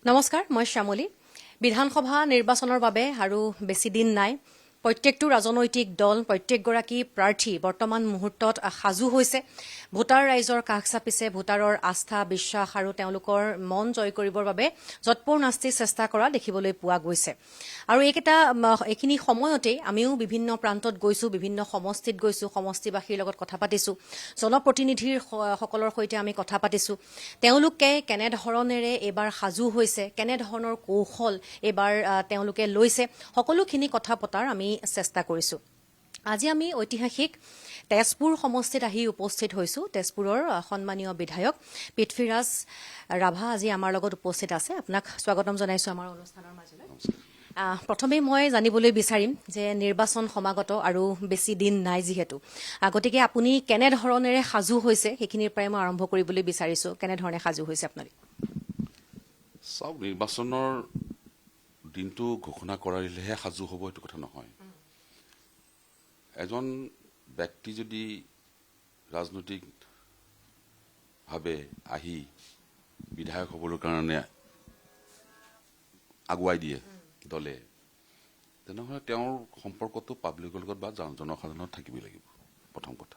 নমস্কাৰ, মই শ্যামলী। বিধানসভা নিৰ্বাচনৰ বাবে আৰু বেছি দিন নাই। প্ৰত্যেকটো ৰাজনৈতিক দল, প্ৰত্যেকগৰাকী প্ৰাৰ্থী বৰ্তমান মুহূৰ্তত সাজু হৈছে। ভোটাৰ ৰাইজৰ কাষ চাপিছে, ভোটাৰৰ আস্থা, বিশ্বাস আৰু তেওঁলোকৰ মন জয় কৰিবৰ বাবে যৎপৰ নাস্তি চেষ্টা কৰা দেখিবলৈ পোৱা গৈছে। আৰু এইখিনি সময়তেই আমিও বিভিন্ন প্ৰান্তত গৈছো, বিভিন্ন সমষ্টিত গৈছো, সমষ্টিবাসীৰ লগত কথা পাতিছো, জনপ্ৰতিনিধিৰ সকলৰ সৈতে আমি কথা পাতিছো। তেওঁলোকে কেনেধৰণেৰে এইবাৰ সাজু হৈছে, কেনেধৰণৰ কৌশল এইবাৰ তেওঁলোকে লৈছে, সকলোখিনি কথা পতাৰ আমি চেষ্টা কৰিছো। আজি আমি ঐতিহাসিক তেজপুৰ সমষ্টিত আহি উপস্থিত হৈছো। তেজপুৰৰ সন্মানীয় বিধায়ক পৃথ্বীৰাজ ৰাভা আজি আমাৰ লগত উপস্থিত আছে। আপোনাক স্বাগতম জনাইছো আমাৰ অনুষ্ঠানৰ মাজলৈ। প্ৰথমেই মই জানিবলৈ বিচাৰিম যে নিৰ্বাচন সমাগত আৰু বেছি দিন নাই যিহেতু, গতিকে আপুনি কেনেধৰণেৰে সাজু হৈছে সেইখিনিৰ পৰাই মই আৰম্ভ কৰিবলৈ বিচাৰিছো। কেনেধৰণে সাজু হৈছে আপোনালোক? চাওক, নিৰ্বাচনৰ দিনটো ঘোষণা কৰিলেহে সাজু হ'ব এইটো কথা নহয়। এজন ব্যক্তি যদি ৰাজনৈতিকভাৱে আহি বিধায়ক হ'বৰ কাৰণে আগুৱাই দিয়ে দলে, তেনেহ'লে তেওঁৰ সম্পৰ্কটো পাব্লিকৰ লগত বা জনসাধাৰণৰ থাকিবই লাগিব, প্ৰথম কথা।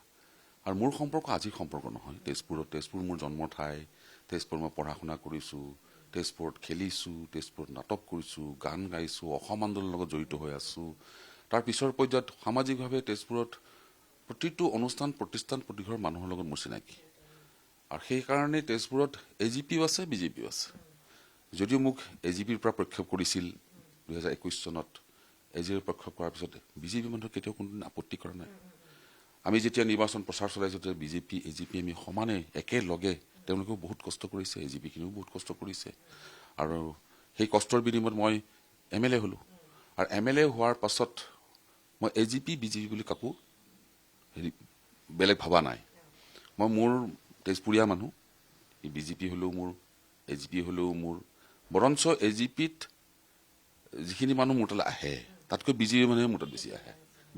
আৰু মোৰ সম্পৰ্ক আজিৰ সম্পৰ্ক নহয়। তেজপুৰ মোৰ জন্মৰ ঠাই। তেজপুৰত মই পঢ়া শুনা কৰিছোঁ, তেজপুৰত খেলিছোঁ, তেজপুৰত নাটক কৰিছোঁ, গান গাইছোঁ, অসম আন্দোলনৰ লগত জড়িত হৈ আছোঁ। তাৰ পিছৰ পৰ্যায়ত সামাজিকভাৱে তেজপুৰত প্ৰতিটো অনুষ্ঠান প্ৰতিষ্ঠান প্ৰতিঘৰ মানুহৰ লগত মোৰ চিনাকি। আৰু সেইকাৰণে তেজপুৰত AGPও আছে, BJPও আছে। যদিও মোক AGPৰ পৰা প্ৰক্ষেপ কৰিছিল 2021 চনত, AGPৰ প্ৰক্ষেপ কৰাৰ পিছত BJP মানুহে কেতিয়াও কোনোদিন আপত্তি কৰা নাই। আমি যেতিয়া নিৰ্বাচন প্ৰচাৰ চলাইছোঁ, BJP AGP আমি সমানে একেলগে, তেওঁলোকেও বহুত কষ্ট কৰিছে, AGPখিনিও বহুত কষ্ট কৰিছে। আৰু সেই কষ্টৰ বিনিময়ত মই MLA হ'লোঁ। আৰু MLA হোৱাৰ পাছত মই AGP BJP বুলি কাকো বেলেগ ভবা নাই। মই মোৰ তেজপুৰীয়া মানুহ, BJP হ'লেও মোৰ, AGP হ'লেও মোৰ। বৰঞ্চ AGPত যিখিনি মানুহ মোৰ তালৈ আহে, তাতকৈ BJP মানুহে মোৰ তাত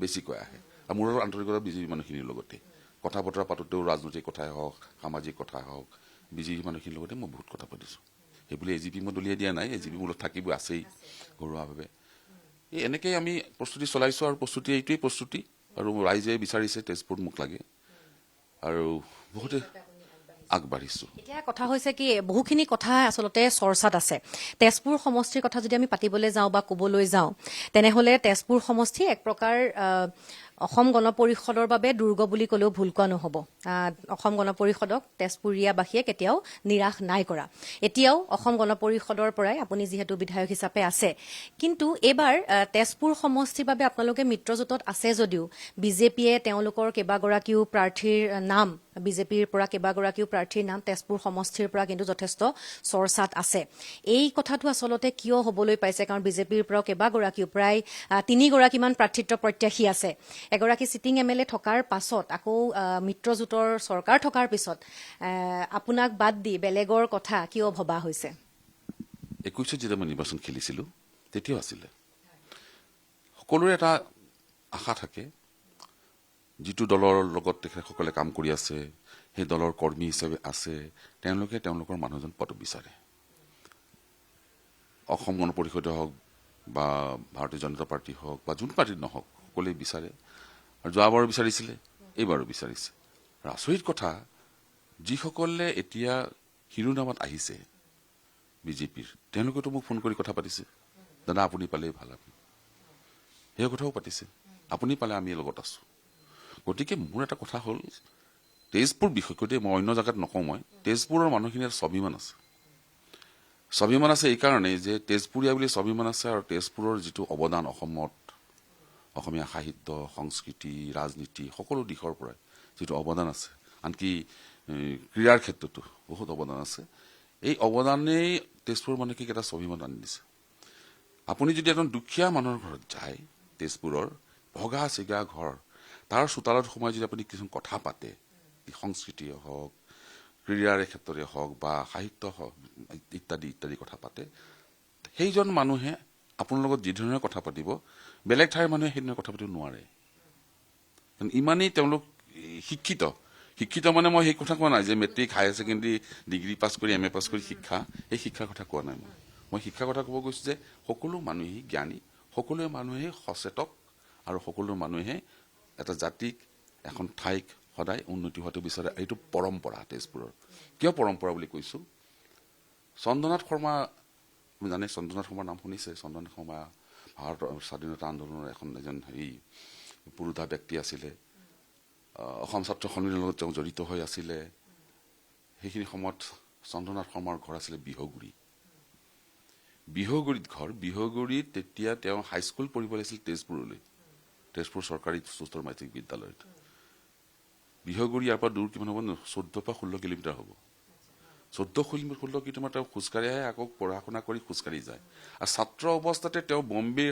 বেছিকৈ আহে। আৰু মোৰ আন্তৰিকতা BJP মানুহখিনিৰ লগতে কথা বতৰা পাতোঁতেও, ৰাজনৈতিক কথাই হওক, সামাজিক কথাই হওক, BJP মানুহখিনিৰ লগতে মই বহুত কথা পাতিছোঁ। সেইবুলি AGP মই দলিয়াই দিয়া নাই। AGP মূলত থাকিবই, আছেই ঘৰুৱাভাৱে। এনেকেই আমি প্ৰস্তুতি চলাইছোঁ। আৰু প্ৰস্তুতি এইটোৱেই প্ৰস্তুতি। আৰু ৰাইজে বিচাৰিছে তেজপুৰত মোক লাগে, আৰু বহুতে আগবাঢ়িছোঁ। এতিয়া কথা হৈছে কি, বহুখিনি কথা আচলতে চৰ্চাত আছে। তেজপুৰ সমষ্টিৰ কথা যদি আমি পাতিবলৈ যাওঁ বা ক'বলৈ যাওঁ, তেনেহ'লে তেজপুৰ সমষ্টি এক প্ৰকাৰ অসম গণ পৰিষদৰ বাবে দুৰ্গ বুলি ক'লেও ভুল কোৱা নহ'ব। অসম গণ পৰিষদক তেজপুৰীয়াবাসীয়ে কেতিয়াও নিৰাশ নাই কৰা। এতিয়াও অসম গণ পৰিষদৰ পৰাই আপুনি যিহেতু বিধায়ক হিচাপে আছে, কিন্তু এইবাৰ তেজপুৰ সমষ্টিৰ বাবে আপোনালোকে মিত্ৰজোঁটত আছে যদিও BJPয়ে তেওঁলোকৰ কেইবাগৰাকীও প্ৰাৰ্থীৰ নাম, BJPৰ পৰা কেইবাগৰাকীও প্ৰাৰ্থীৰ নাম তেজপুৰ সমষ্টিৰ পৰা কিন্তু যথেষ্ট চৰ্চাত আছে। এই কথাটো আচলতে কিয় হ'বলৈ পাইছে? কাৰণ BJPৰ পৰাও কেইবাগৰাকীও, প্ৰায় 3গৰাকীমান প্ৰাৰ্থিত্ব প্ৰত্যাশী আছে। এগৰাকী চিটিং MLA থকাৰ পাছত, আকৌ মিত্ৰজোঁটৰ চৰকাৰ থকাৰ পিছত আপোনাক বাদ দি বেলেগৰ কথা কিয় ভবা হৈছে? 21 যেতিয়া মই নিৰ্বাচন খেলিছিলোঁ, তেতিয়াও আছিলে। সকলোৰে এটা আশা থাকে, যিটো দলৰ লগত তেখেতসকলে কাম কৰি আছে, সেই দলৰ কৰ্মী হিচাপে আছে, তেওঁলোকে তেওঁলোকৰ মানুহজন পোৱাটো বিচাৰে। অসম গণ পৰিষদে হওক বা ভাৰতীয় জনতা পাৰ্টি হওক বা যোন পাৰ্টিত নহওক, সকলোৱে বিচাৰে। আৰু যোৱাবাৰো বিচাৰিছিলে, এইবাৰো বিচাৰিছে। আৰু আচৰিত কথা, যিসকলে এতিয়া শিৰোনামাত আহিছে BJPৰ, তেওঁলোকেতো মোক ফোন কৰি কথা পাতিছে, দাদা আপুনি পালেই ভাল, আপুনি সেই কথাও পাতিছে, আপুনি পালে আমি লগত আছোঁ। গতিকে মোৰ এটা কথা হ'ল, তেজপুৰ বিশেষকৈ, মই অন্য জেগাত নকওঁ, মই তেজপুৰৰ মানুহখিনিৰ স্বাভিমান আছে। স্বাভিমান আছে এইকাৰণেই যে তেজপুৰীয়া বুলি স্বাভিমান আছে। আৰু তেজপুৰৰ যিটো অৱদান অসমত, অসমীয়া সাহিত্য, সংস্কৃতি, ৰাজনীতি, সকলো দিশৰ পৰাই যিটো অৱদান আছে, আনকি ক্ৰীড়াৰ ক্ষেত্ৰতো বহুত অৱদান আছে। এই অৱদানেই তেজপুৰৰ মানুহখিনিক এটা স্বাভিমান আনি দিছে। আপুনি যদি এজন দুখীয়া মানুহৰ ঘৰত যায়, তেজপুৰৰ ভগা চিগা ঘৰ, তাৰ চোতালত সোমাই যদি আপুনি কিছুমান কথা পাতে, সংস্কৃতিয়ে হওক, ক্ৰীড়াৰ ক্ষেত্ৰতে হওক বা সাহিত্য হওক, ইত্যাদি ইত্যাদি কথা পাতে, সেইজন মানুহে আপোনাৰ লগত যিধৰণে কথা পাতিব, বেলেগ ঠাইৰ মানুহে সেইধৰণে কথা পাতিব নোৱাৰে। ইমানেই তেওঁলোক শিক্ষিত মানে মই সেই কথা কোৱা নাই যে matric, higher secondary, degree pass কৰি, MA পাছ কৰি শিক্ষা, এই শিক্ষাৰ কথা কোৱা নাই মই। মই শিক্ষাৰ কথা ক'ব গৈছোঁ যে সকলো মানুহেই জ্ঞানী, সকলো মানুহেই সচেতক আৰু সকলো মানুহে এটা জাতিক এখন ঠাইক সদায় উন্নতি হোৱাটো বিচাৰে। এইটো পৰম্পৰা তেজপুৰৰ। কিয় পৰম্পৰা বুলি কৈছোঁ? চন্দ্ৰনাথ শৰ্মা জানে, চন্দ্ৰনাথ শৰ্মাৰ নাম শুনিছে? চন্দ্ৰনাথ শৰ্মা ভাৰতৰ স্বাধীনতা আন্দোলনৰ এজন পুৰোধা ব্যক্তি আছিলে। অসম ছাত্ৰ সন্মিলনৰ লগত তেওঁ জড়িত হৈ আছিলে। সেইখিনি সময়ত চন্দ্ৰনাথ শৰ্মাৰ ঘৰ আছিলে বিহগুৰিত ঘৰ। বিহগুৰিত তেতিয়া তেওঁ হাইস্কুল পঢ়িব লাগিছিল তেজপুৰলৈ, তেজপুৰ চৰকাৰী উচ্চতৰ মাধ্যমিক বিদ্যালয়ত। বিহগুৰি ইয়াৰ পৰা দূৰ কিমান হ'ব? 14 পৰা 16 কিলোমিটাৰ হ'ব। 14-16 কিলোমিটাৰ তেওঁ খোজকাঢ়ি আহে, আকৌ পঢ়া শুনা কৰি খোজকাঢ়ি যায়। আৰু ছাত্ৰ অৱস্থাতে তেওঁ বম্বে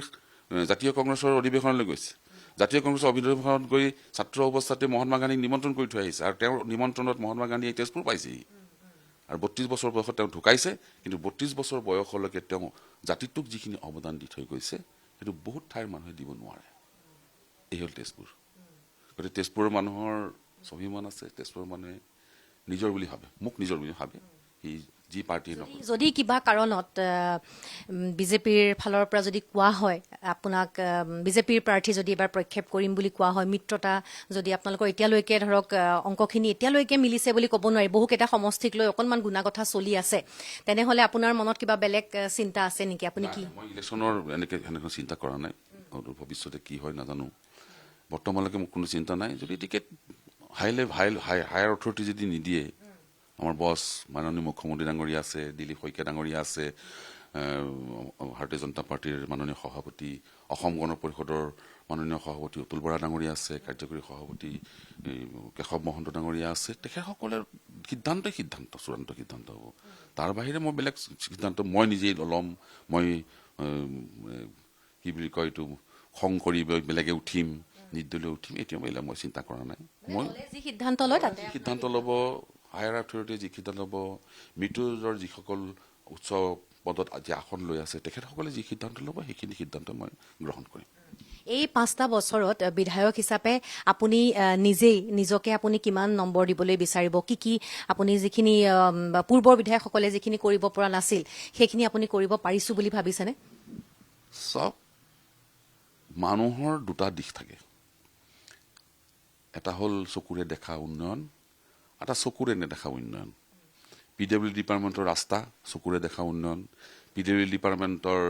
জাতীয় কংগ্ৰেছৰ অধিৱেশনলৈ গৈছে। জাতীয় কংগ্ৰেছৰ অধিৱেশনত গৈ ছাত্ৰ অৱস্থাতে মহাত্মা গান্ধীক নিমন্ত্ৰণ কৰি থৈ আহিছে, আৰু তেওঁৰ নিমন্ত্ৰণত মহাত্মা গান্ধী তেজপুৰ পাইছেহি। আৰু 32 বছৰ বয়সত তেওঁ ঢুকাইছে, কিন্তু 32 বছৰ বয়সলৈকে তেওঁ জাতিটোক যিখিনি অৱদান দি থৈ গৈছে সেইটো বহুত ঠাইৰ মানুহে দিব নোৱাৰে। এই হ'ল তেজপুৰ। গতিকে তেজপুৰৰ মানুহৰ স্বাভিমান আছে, তেজপুৰৰ মানুহে নিজৰ বুলি ভাবে, মোক নিজৰ বুলি ভাবে। সি যি পাৰ্টিয়ে নকৰে। যদি কিবা কাৰণত বিজেপিৰ ফালৰ পৰা যদি কোৱা হয় আপোনাক, বিজেপিৰ প্ৰাৰ্থী যদি এবাৰ প্ৰক্ষেপ কৰিম বুলি কোৱা হয়, মিত্ৰতা যদি আপোনালোকৰ এতিয়ালৈকে ধৰক অংকখিনি এতিয়ালৈকে মিলিছে বুলি ক'ব নোৱাৰি, বহুকেইটা সমষ্টিক লৈ অকণমান গুণাগথা চলি আছে, তেনেহ'লে আপোনাৰ মনত কিবা বেলেগ চিন্তা আছে নেকি? আপুনি কি? মই ইলেকশ্যনৰ এনেকৈ চিন্তা কৰা নাই। ভৱিষ্যতে কি হয় নাজানো। বৰ্তমানলৈকে মোৰ কোনো চিন্তা নাই। যদি টিকেট হায়াৰ অথৰিটি যদি নিদিয়ে, আমাৰ বছ মাননীয় মুখ্যমন্ত্ৰী ডাঙৰীয়া আছে, দিলীপ শইকীয়া ডাঙৰীয়া আছে, ভাৰতীয় জনতা পাৰ্টীৰ মাননীয় সভাপতি, অসম গণ পৰিষদৰ মাননীয় সভাপতি অতুল বৰা ডাঙৰীয়া আছে, কাৰ্যকৰী সভাপতি কেশৱ মহন্ত ডাঙৰীয়া আছে, তেখেতসকলৰ চূড়ান্ত সিদ্ধান্ত হ'ব। তাৰ বাহিৰে মই বেলেগ সিদ্ধান্ত মই নিজেই ল'ম, মই কি বুলি কয় এইটো খং কৰি বেলেগে উঠিম, নিৰ্দলীয় উঠিম, এতিয়া মই চিন্তা কৰা নাই। মই যি সিদ্ধান্ত লয় তাতে সিদ্ধান্ত ল'ব, হায়াৰ অথৰিটিয়ে যি সিদ্ধান্ত ল'ব, মৃত্যুজৰ যিসকল উচ্চ পদত আজি আসন লৈ আছে তেখেতসকলে যি সিদ্ধান্ত ল'ব, সেইখিনি সিদ্ধান্ত মই গ্ৰহণ কৰিম। এই 5টা বছৰত বিধায়ক হিচাপে আপুনি নিজকে আপুনি কিমান নম্বৰ দিবলৈ বিচাৰিব? কি আপুনি যিখিনি পূৰ্বৰ বিধায়কসকলে যিখিনি কৰিব পৰা নাছিল সেইখিনি আপুনি কৰিব পাৰিছো বুলি ভাবিছেনে? চব মানুহৰ দুটা দিশ থাকে। এটা হ'ল চকুৰে দেখা উন্নয়ন, এটা চকুৰে নেদেখা উন্নয়ন। PWD ডিপাৰ্টমেণ্টৰ ৰাস্তা চকুৰে দেখা উন্নয়ন, PWD ডিপাৰ্টমেণ্টৰ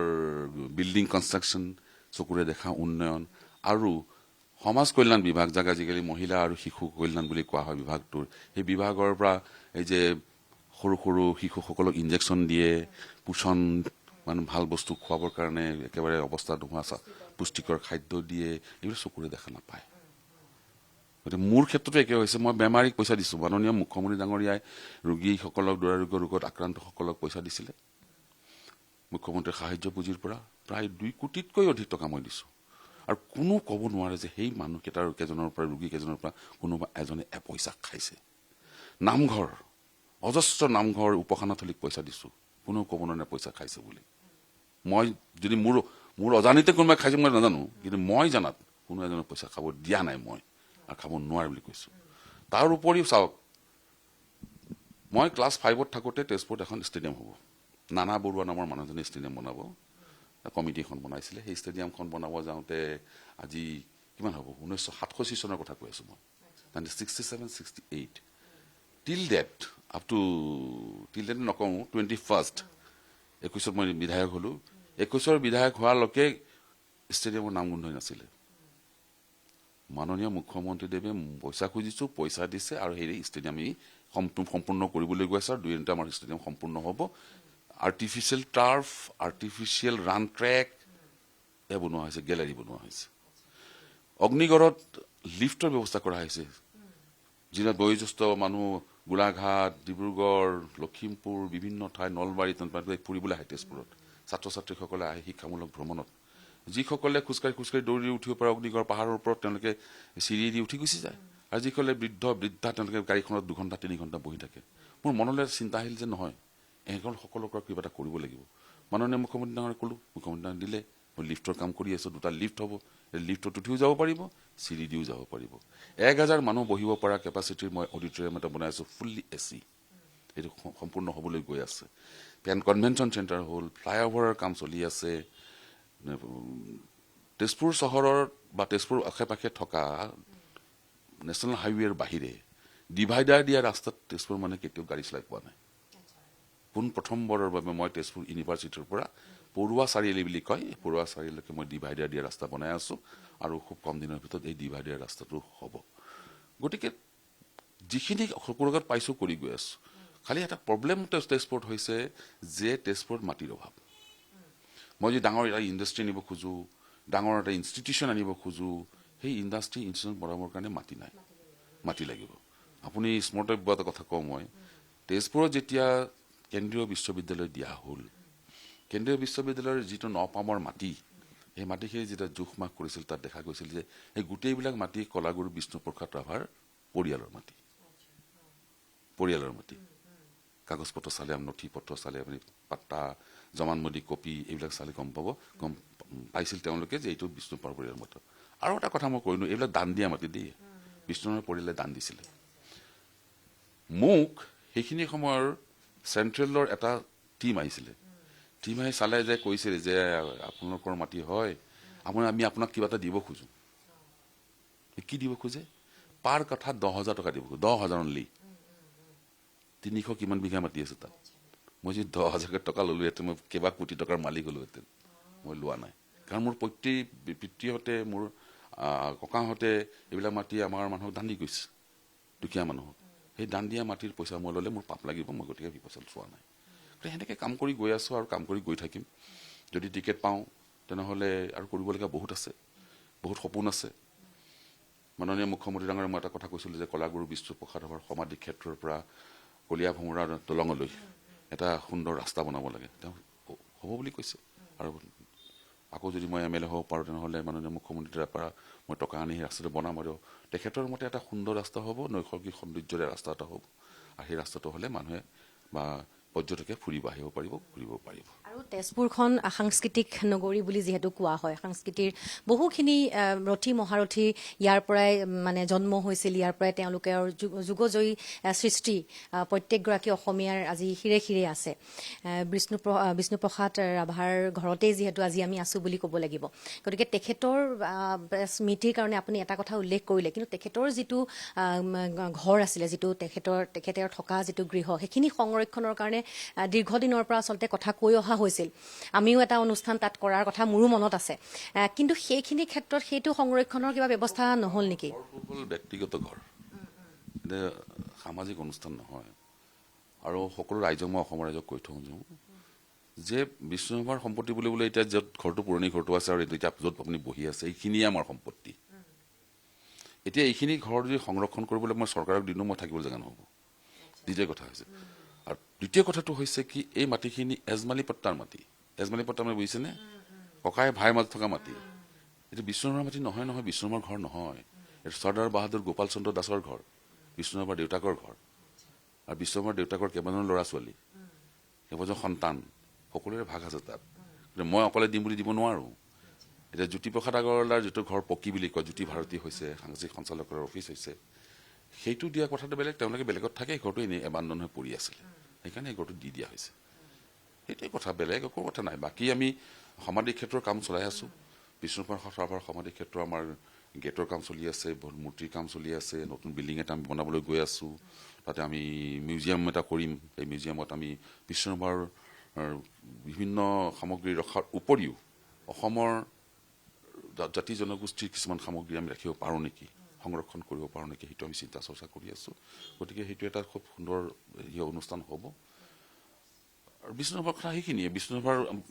বিল্ডিং কনষ্ট্ৰাকশ্যন চকুৰে দেখা উন্নয়ন, আৰু সমাজ কল্যাণ বিভাগ, যাক আজিকালি মহিলা আৰু শিশু কল্যাণ বুলি কোৱা হয় বিভাগটোৰ, সেই বিভাগৰ পৰা এই যে সৰু সৰু শিশুসকলক ইনজেকশ্যন দিয়ে, পোষণ মানে ভাল বস্তু খুৱাবৰ কাৰণে একেবাৰে অৱস্থা নোহোৱা পুষ্টিকৰ খাদ্য দিয়ে, এইবোৰ চকুৰে দেখা নাপায়। গতিকে মোৰ ক্ষেত্ৰতো একে হৈছে। মই বেমাৰীক পইচা দিছোঁ। মাননীয় মুখ্যমন্ত্ৰী ডাঙৰীয়াই ৰোগীসকলক, দুৰাৰোগ্য ৰোগত আক্ৰান্তসকলক পইচা দিছিলে। মুখ্যমন্ত্ৰীৰ সাহায্য পুঁজিৰ পৰা প্ৰায় 2 কোটিতকৈ অধিক টকা মই দিছোঁ। আৰু কোনো ক'ব নোৱাৰে যে সেই মানুহকেইজনৰ পৰা, ৰোগী কেইজনৰ পৰা কোনোবা এজনে পইচা খাইছে। নামঘৰ, অজস্ৰ নামঘৰ, উপাসনাথলীক পইচা দিছোঁ, কোনেও ক'ব নোৱাৰে পইচা খাইছে বুলি। মই যদি মোৰ অজানিতে কোনোবাই খাইছে মই নাজানো, কিন্তু মই জানাত কোনো এজনে পইচা খাব দিয়া নাই মই, আৰু খাব নোৱাৰে বুলি কৈছোঁ। তাৰ উপৰিও চাওক, মই ক্লাছ 5ত থাকোঁতে তেজপুৰত এখন ষ্টেডিয়াম হ'ব, নানা বৰুৱা নামৰ মানুহজনে ষ্টেডিয়াম বনাব, কমিটি এখন বনাইছিলে। সেই ষ্টেডিয়ামখন বনাব যাওঁতে আজি কিমান হ'ব, 1967 চনৰ কথা কৈ আছোঁ মই, 67-68 টিল ডেট নকওঁ, 21st 21ত মই বিধায়ক হ'লোঁ। 21ৰ বিধায়ক হোৱালৈকে ষ্টেডিয়ামৰ নাম গোন্ধই নাছিলে। মাননীয় মুখ্যমন্ত্ৰীদেৱে পইচা খুজিছোঁ, পইচা দিছে, আৰু সেই ষ্টেডিয়াম সম্পূৰ্ণ কৰিবলৈ গৈ আছে। আৰু 2 আমাৰ ষ্টেডিয়াম সম্পূৰ্ণ হ'ব। Artificial turf, artificial run track বনোৱা হৈছে, গেলেৰী বনোৱা হৈছে। অগ্নিগড়ত লিফ্টৰ ব্যৱস্থা কৰা হৈছে, যিবিলাক বয়োজ্যেষ্ঠ মানুহ গোলাঘাট, ডিব্ৰুগড়, লখিমপুৰ, বিভিন্ন ঠাই, নলবাৰী ফুৰিবলৈ আহে তেজপুৰত, ছাত্ৰ ছাত্ৰীসকলে আহে শিক্ষামূলক ভ্ৰমণত। যিসকলে খোজকাঢ়ি দৌৰি উঠিব পাৰে অগ্নিগড় পাহাৰৰ ওপৰত, তেওঁলোকে চিৰি দি উঠি গুচি যায়। আৰু যিসকলে বৃদ্ধা তেওঁলোকে গাড়ীখনত 2 ঘণ্টা 3 ঘণ্টা বহি থাকে। মোৰ মনলৈ চিন্তা আহিল যে নহয়, সকলৰ পৰা কিবা এটা কৰিব লাগিব। মাননীয় মুখ্যমন্ত্ৰী ডাঙৰীয়াক ক'লোঁ, মুখ্যমন্ত্ৰী ডাঙৰীয়াই দিলে। মই লিফ্টৰ কাম কৰি আছোঁ, 2টা লিফ্ট হ'ব, লিফ্টত উঠিও যাব পাৰিব, চিৰি দিও যাব পাৰিব। 1000 মানুহ বহিব পৰা কেপাচিটিৰ মই অডিটৰিয়াম এটা বনাই আছোঁ, ফুল্লি AC। এইটো সম্পূৰ্ণ হ'বলৈ গৈ আছে পেন কনভেনশ্যন চেণ্টাৰ হ'ল ফ্লাইঅভাৰৰ কাম চলি আছে তেজপুৰ চহৰৰ বা তেজপুৰ আশে পাশে থকা নেশ্যনেল হাইৱেৰ বাহিৰে ডিভাইডাৰ দিয়া ৰাস্তাত তেজপুৰ মানে কেতিয়াও গাড়ী চলাই পোৱা নাই পোন প্ৰথমবাৰৰ বাবে মই তেজপুৰ ইউনিভাৰ্চিটিৰ পৰা পৰুৱা চাৰিআলি বুলি কয় পৰুৱা চাৰিআলিলৈকে মই ডিভাইডাৰ দিয়া ৰাস্তা বনাই আছো আৰু খুব কম দিনৰ ভিতৰত এই ডিভাইডাৰ ৰাস্তাটো হ'ব গতিকে যিখিনি সকলোগত পাইছো কৰি গৈ আছো খালি এটা প্ৰব্লেম তেজপুৰত হৈছে যে তেজপুৰত মাটিৰ অভাৱ মই যদি ডাঙৰ এটা ইণ্ডাষ্ট্ৰি আনিব খোজো ডাঙৰ এটা ইনষ্টিটিউশ্যন আনিব খোজো সেই ইণ্ডাষ্ট্ৰি ইনষ্টিটিউশ্যন বনাবৰ কাৰণে মাটি নাই মাটি লাগিব আপুনি স্মৰ্টব্য এটা কথা কওঁ মই তেজপুৰত যেতিয়া কেন্দ্ৰীয় বিশ্ববিদ্যালয় দিয়া হ'ল কেন্দ্ৰীয় বিশ্ববিদ্যালয়ৰ যিটো নপামৰ মাটি সেই মাটিখিনি যেতিয়া জোখ মাখ কৰিছিল তাত দেখা গৈছিল যে এই গোটেইবিলাক মাটি কলাগুৰু বিষ্ণুপ্ৰসাদ ৰাভাৰ পৰিয়ালৰ মাটি কাগজ পত্ৰ চালে নথি পত্ৰ চালে আপুনি পাত্তা জমানমদি কপি এইবিলাক চালে গম পাইছিল তেওঁলোকে যে এইটো বিষ্ণুপ্ৰসাদ পৰিয়ালৰ মাটি আৰু এটা কথা মই কৈনো এইবিলাক দান দিয়া মাটি দেই বিষ্ণুৰ পৰিয়ালে দান দিছিলে মোক সেইখিনি সময়ৰ চেণ্ট্ৰেলৰ এটা টিম আহিছিলে টিম আহি চালে যে কৈছিলে যে আপোনালোকৰ মাটি হয় আমি আপোনাক কিবা এটা দিব খোজো কি দিব খোজে পাৰ কাঠা 10,000 টকা দিব 10,000 অনলি 300 কিমান বিঘা মাটি আছে তাত মই যদি 10,000 টকা ললোহেঁতেন মই কেইবা কোটি টকাৰ মালিক হলোহেঁতেন মই লোৱা নাই কাৰণ মোৰ পিতৃহঁতে মোৰ ককাহঁতে এইবিলাক মাটি আমাৰ মানুহক দান দি গৈছে দুখীয়া মানুহক সেই দান দিয়া মাটিৰ পইচা মই ল'লে মোৰ পাপ লাগিব মই গতিকে বিপচল চোৱা নাই সেনেকৈ কাম কৰি গৈ আছো আৰু কাম কৰি গৈ থাকিম যদি টিকেট পাওঁ তেনেহ'লে আৰু কৰিবলগীয়া বহুত আছে বহুত সপোন আছে মাননীয় মুখ্যমন্ত্ৰী ডাঙৰীয়া মই এটা কথা কৈছিলোঁ যে কলাগুৰু বিষ্ণুপ্ৰসাদ ৰাভাৰ সমাধি ক্ষেত্ৰৰ পৰা কলীয়া ভোমোৰা দলঙলৈ এটা সুন্দৰ ৰাস্তা বনাব লাগে তেওঁ হ'ব বুলি কৈছে আৰু আকৌ যদি মই MLA হ'ব পাৰোঁ তেনেহ'লে মাননীয় মুখ্যমন্ত্ৰীৰ পৰা মই টকা আনি সেই ৰাস্তাটো বনাম আৰু তেখেতৰ মতে এটা সুন্দৰ ৰাস্তা হ'ব নৈসৰ্গিক সৌন্দৰ্যৰে ৰাস্তা এটা হ'ব আৰু সেই ৰাস্তাটো হ'লে মানুহে বা পৰ্যটকে ফুৰিব আহিব পাৰিব ঘূৰিব পাৰিব আৰু তেজপুৰখন সাংস্কৃতিক নগৰী বুলি যিহেতু কোৱা হয় সাংস্কৃতিৰ বহুখিনি ৰথী মহাৰথী ইয়াৰ পৰাই মানে জন্ম হৈছিল ইয়াৰ পৰাই তেওঁলোকৰ যুগজয়ী সৃষ্টি প্ৰত্যেকগৰাকী অসমীয়াৰ আজি শিৰে শিৰে আছে বিষ্ণুপ্ৰসাদ ৰাভাৰ ঘৰতেই যিহেতু আজি আমি আছো বুলি ক'ব লাগিব গতিকে তেখেতৰ স্মৃতিৰ কাৰণে আপুনি এটা কথা উল্লেখ কৰিলে কিন্তু তেখেতৰ যিটো ঘৰ আছিলে যিটো তেখেতৰ থকা যিটো গৃহ সেইখিনি সংৰক্ষণৰ কাৰণে দীৰ্ঘদিনৰ পৰা আচলতে কথা কৈ অহা হৈছিল আমিও এটা অনুষ্ঠান তাত কৰাৰ কথা মোৰো মনত আছে কিন্তু সেইখিনি ক্ষেত্ৰত সেইটো সংৰক্ষণৰ কিবা ব্যৱস্থা নহ'ল নেকি ব্যক্তিগত ঘৰ সামাজিক অনুষ্ঠান নহয় আৰু সকলো ৰাইজক মই অসমৰ ৰাইজক কৈ থওঁ যে বিষ্ণুৰাভাৰ সম্পত্তি বুলিবলৈ এতিয়া য'ত ঘৰটো পুৰণি ঘৰটো আছে আৰু এতিয়া য'ত আপুনি বহি আছে এইখিনিয়ে আমাৰ সম্পত্তি এতিয়া এইখিনি ঘৰ যদি সংৰক্ষণ কৰিবলৈ মই চৰকাৰক দিনো মই থাকিবলৈ জেগা নহ'ব দ্বিতীয় কথা হৈছে আৰু দ্বিতীয় কথাটো হৈছে কি এই মাটিখিনি এজমালি পট্টাৰ মাটি মানে বুজিছেনে ককাই ভাইৰ মাজত থকা মাটি এইটো বিষ্ণুৰাভাৰ মাটি নহয় বিষ্ণুৰাভাৰ ঘৰ নহয় এইটো চৰ্দাৰ বাহাদুৰ গোপাল চন্দ্ৰ দাসৰ ঘৰ বিষ্ণুৰাভাৰ দেউতাকৰ ঘৰ আৰু বিষ্ণুৰাভাৰ দেউতাকৰ কেইবাজনো ল'ৰা ছোৱালী কেইবাজন সন্তান সকলোৰে ভাগ আছে তাত কিন্তু মই অকলে দিম বুলি দিব নোৱাৰো এতিয়া জ্যোতিপ্ৰসাদ আগৰৱালাৰ যিটো ঘৰ পকী বুলি কয় জ্যোতি ভাৰতী হৈছে সাংস্কৃতিক সঞ্চালকৰ অফিচ হৈছে সেইটো দিয়া কথাটো বেলেগ তেওঁলোকে বেলেগত থাকে ঘৰটো এনেই এবান্দন হৈ পৰি আছিলে সেইকাৰণে এই ঘৰটো দি দিয়া হৈছে সেইটোৱে কথা বেলেগ একো কথা নাই বাকী আমি সমাধি ক্ষেত্ৰৰ কাম চলাই আছো বিষ্ণুপ্ৰসাদ ৰাভাৰ সমাধি ক্ষেত্ৰ আমাৰ গেটৰ কাম চলি আছে মূৰ্তিৰ কাম চলি আছে নতুন বিল্ডিং এটা আমি বনাবলৈ গৈ আছো তাতে আমি মিউজিয়াম এটা কৰিম এই মিউজিয়ামত আমি বিষ্ণুৰাভাৰ বিভিন্ন সামগ্ৰী ৰখাৰ উপৰিও অসমৰ জাতি জনগোষ্ঠীৰ কিছুমান সামগ্ৰী আমি ৰাখিব পাৰোঁ নেকি সংৰক্ষণ কৰিব পাৰোঁ নেকি সেইটো আমি চিন্তা চৰ্চা কৰি আছো গতিকে সেইটো এটা খুব সুন্দৰ অনুষ্ঠান হ'ব আৰু বিষ্ণুৰাভাৰ কথা সেইখিনিয়ে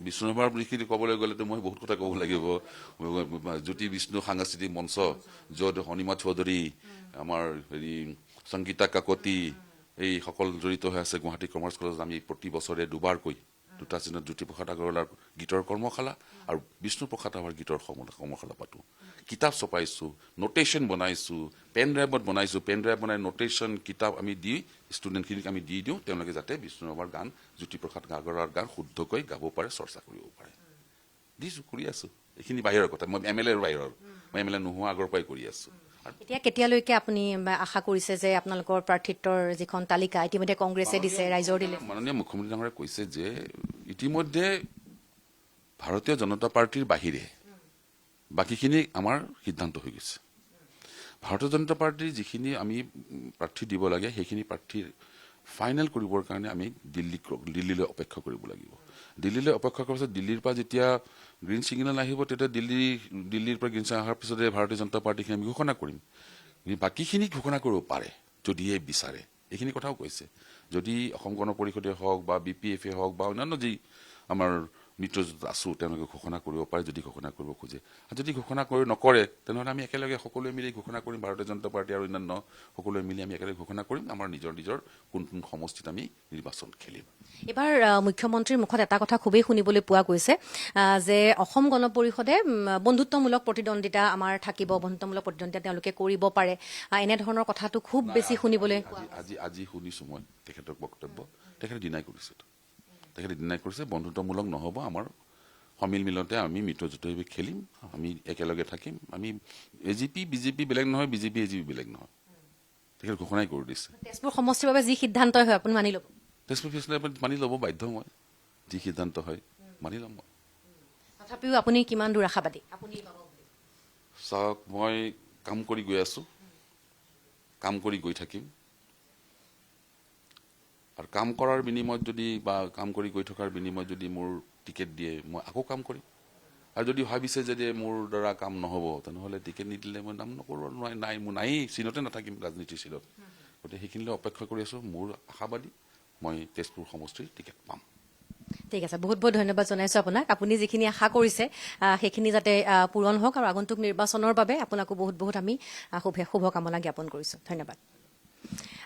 বিষ্ণুৰাভাৰ যিখিনি ক'বলৈ গ'লেতো মই বহুত কথা ক'ব লাগিব জ্যোতি বিষ্ণু সাংস্কৃতিক মঞ্চ য'ত অনিমা চৌধুৰী আমাৰ সংগীতা কাকতি এই সকল জড়িত হৈ আছে গুৱাহাটী কমাৰ্চ কলেজত আমি প্ৰতি বছৰে দুবাৰকৈ দুটা চিনত জ্যোতিপ্ৰসাদ আগৰৱালাৰ গীতৰ কৰ্মশালা আৰু বিষ্ণুপ্ৰসাদ ৰাভাৰ গীতৰ কৰ্মশালা পাতো কিতাপ ছপাইছো নোটেশ্যন বনাইছো পেন ড্ৰাইভত বনাইছো পেন ড্ৰাইভ বনাই নোটেশ্যন কিতাপ আমি দি ষ্টুডেণ্টখিনিক আমি দি দিওঁ তেওঁলোকে যাতে বিষ্ণুৰাভাৰ গান জ্যোতিপ্ৰসাদ আগৰৱালাৰ গান শুদ্ধকৈ গাব পাৰে চৰ্চা কৰিব পাৰে দিছো কৰি আছো এইখিনি বাহিৰৰ কথা মই MLA ৰ বাহিৰৰ মই MLA নোহোৱা আগৰ পৰাই কৰি আছো এতিয়া কেতিয়ালৈকে আপুনি আশা কৰিছে যে আপোনালোকৰ প্ৰাৰ্থিত্বৰ যিখন তালিকা ইতিমধ্যে কংগ্ৰেছে দিছে, ৰাইজৰ দিলে? মাননীয় মুখ্যমন্ত্ৰী ডাঙৰীয়াই কৈছে যে ইতিমধ্যে ভাৰতীয় জনতা পাৰ্টীৰ বাহিৰে বাকীখিনি আমাৰ সিদ্ধান্ত হৈ গৈছে। ভাৰতীয় জনতা পাৰ্টীৰ যিখিনি আমি প্ৰাৰ্থী দিব লাগে সেইখিনি প্ৰাৰ্থীৰ ফাইনেল কৰিবৰ কাৰণে আমি দিল্লীলৈ অপেক্ষা কৰিব লাগিব। দিল্লীলৈ অপেক্ষা কৰাৰ পিছত দিল্লীৰ পৰা যেতিয়া গ্ৰীণ ছিগনেল আহিব তেতিয়া দিল্লীৰ পৰা গ্ৰীণ ছিগনেল অহাৰ পিছতে ভাৰতীয় জনতা পাৰ্টীখিনি আমি ঘোষণা কৰিম। বাকীখিনি ঘোষণা কৰিব পাৰে যদিহে বিচাৰে, এইখিনি কথাও কৈছে। যদি অসম গণ পৰিষদে হওক বা BPF হওক বা অন্যান্য যি আমাৰ মিত্ৰজোঁট আছো তেওঁলোকে ঘোষণা কৰিব পাৰে যদি ঘোষণা কৰিব খোজে। আৰু যদি ঘোষণা নকৰে তেনেহ'লে আমি একেলগে সকলোৱে মিলি ঘোষণা কৰিম। ভাৰতীয় জনতা পাৰ্টী আৰু অন্যান্য সকলোৱে মিলি আমি একেলগে ঘোষণা কৰিম আমাৰ নিজৰ কোন কোন সমষ্টিত আমি নিৰ্বাচন খেলিম। এইবাৰ মুখ্যমন্ত্ৰীৰ মুখত এটা কথা খুবেই শুনিবলৈ পোৱা গৈছে যে অসম গণ পৰিষদে বন্ধুত্বমূলক প্ৰতিদ্বন্দ্বিতা আমাৰ থাকিব, বন্ধুত্বমূলক প্ৰতিদ্বন্দ্বিতা তেওঁলোকে কৰিব পাৰে, এনেধৰণৰ কথাটো খুব বেছি শুনিবলৈ আজি শুনিছো মই তেখেতৰ বক্তব্য। তেখেতে ডিনাই কৰিছে বন্ধুত্বমূলক নহ'ব, আমাৰ সমিলমিলতে আমি মিত্ৰজোঁটে খেলিম, আমি একেলগে থাকিম, আমি AGP BJP বেলেগ নহয়, BJP AGP বেলেগ নহয়, তেখেতে ঘোষণাই কৰি দিছে। তেজপুৰ সমষ্টিৰ বাবে যি সিদ্ধান্তই হয় আপুনি মানি ল'ব? তেজপুৰ মানি ল'ব বাধ্য, মই যি সিদ্ধান্ত হয় মানি ল'ম মই। তথাপিও আপুনি কিমান দূৰ আশাবাদী? চাওক, মই কাম কৰি গৈ আছো, কাম কৰি গৈ থাকিম, আৰু কাম কৰাৰ বিনিময়ত যদি বা কাম কৰি গৈ থকাৰ বিনিময়ত যদি মোৰ টিকেট দিয়ে মই আকৌ কাম কৰিম। আৰু যদি ভাবিছে যে মোৰ দ্বাৰা কাম নহ'ব তেনেহ'লে টিকেট নিদিলে মই নাম নকৰোঁ, নাই মোৰ নায়েই, চিনতে নাথাকিম ৰাজনীতিৰ চিনত। গতিকে সেইখিনিলৈ অপেক্ষা কৰি আছো। মোৰ আশাবাদী মই তেজপুৰ সমষ্টিৰ টিকেট পাম। ঠিক আছে, বহুত বহুত ধন্যবাদ জনাইছো আপোনাক। আপুনি যিখিনি আশা কৰিছে সেইখিনি যাতে পূৰণ হওক, আৰু আগন্তুক নিৰ্বাচনৰ বাবে আপোনাকো বহুত বহুত আমি শুভকামনা জ্ঞাপন কৰিছো। ধন্যবাদ।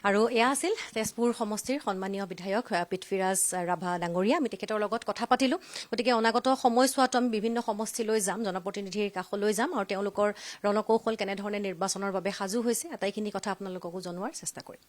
আৰু এয়া আছিল তেজপুৰ সমষ্টিৰ সন্মানীয় বিধায়ক পৃথ্বীৰাজ ৰাভা ডাঙৰীয়া। আমি তেখেতৰ লগত কথা পাতিলো। গতিকে অনাগত সময়ছোৱাত আমি বিভিন্ন সমষ্টিলৈ যাম, জনপ্ৰতিনিধিৰ কাষলৈ যাম, আৰু তেওঁলোকৰ ৰণকৌশল কেনেধৰণে নিৰ্বাচনৰ বাবে সাজু হৈছে আটাইখিনি কথা আপোনালোককো জনোৱাৰ চেষ্টা কৰিম।